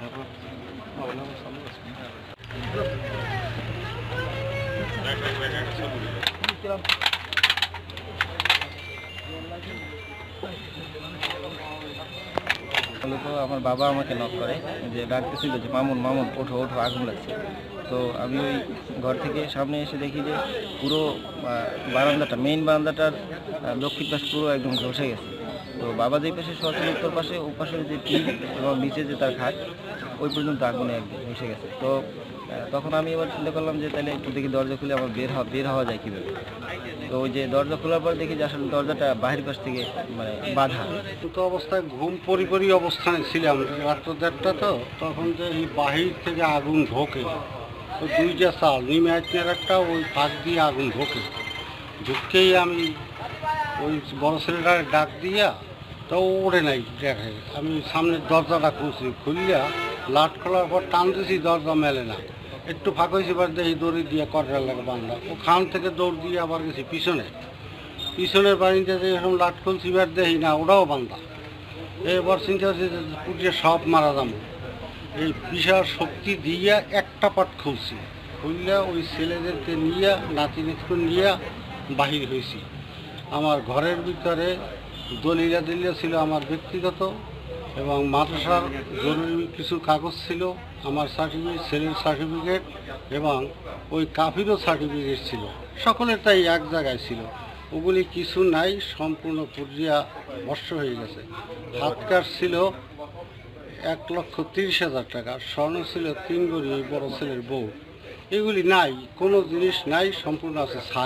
তো আমার বাবা আমাকে নক করে যে ডাকতেছিল যে মামুন মামুন ওঠো ওঠো আগুন লাগছে। তো আমি ওই ঘর থেকে সামনে এসে দেখি যে পুরো বারান্দাটা মেইন বারান্দাটার দক্ষিণ পাশ পুরো একদম ধসে গেছে। তো বাবা যেই পাশে শোয়াছিল উত্তর পাশে ও পাশে যে টিন এবং নিচে যে তার খাট ওই পর্যন্ত আগুনে একদম ধসে গেছে। তো তখন আমি এবার চিন্তা করলাম যে তাহলে একটু দেখি দরজা খুলে আমার বের হওয়া যায় কীভাবে। তো ওই যে দরজা খোলার পর দেখি যে আসলে দরজাটা বাহির পাশ থেকে মানে বাঁধা। তো অবস্থায় ঘুম পরিপরি অবস্থানে ছিলাম, রাত্র 1:30 তো তখন যে এই বাহির থেকে আগুন ঢোকে, ওই 2টা চাল নিমে আইনের একটা ওই ফাঁক দিয়ে আগুন ঢুককেই আমি ওই বড় ছেলেটার ডাক দিয়া তো ওড়ে নাই দেখে, আমি সামনের দরজাটা খুলিয়া লাট খোলার পর টান দিয়েছি, দরজা মেলে না, একটু ফাঁক হয়েছে এবার দেখি দড়ি দিয়ে কটার লাগে বান্ধা, ওখান থেকে দৌড় দিয়ে আবার গেছি পিছনের বাড়িতে যে এরকম লাট খুলছি এবার দেখি না ওটাও বান্ধা। এবার চিন্তা হচ্ছে যে পুড়িয়ে সব মারা যাবো, এই বিশাল শক্তি দিয়ে একটা পাট খুলছি, খুললে ওই ছেলেদেরকে নিয়ে নাতিনিকে নিয়ে বাহির হয়েছি। আমার ঘরের ভিতরে দলিলা ছিল আমার ব্যক্তিগত এবং মাদ্রাসার জরুরি কিছু কাগজ ছিল, আমার সার্টিফিকেট, ছেলের সার্টিফিকেট এবং ওই কাফিরও সার্টিফিকেট ছিল, সকলের তাই এক জায়গায় ছিল। ওগুলি কিছু নাই, সম্পূর্ণ পুড়িয়া ভস্ম হয়ে গেছে। হাত কাঠ ছিল 1,30,000 টাকা, স্বর্ণ ছিল 3 ভরি, বড় ছেলের বউ, এগুলি নাই, কোনো জিনিস নাই, সম্পূর্ণ আছে ছাই।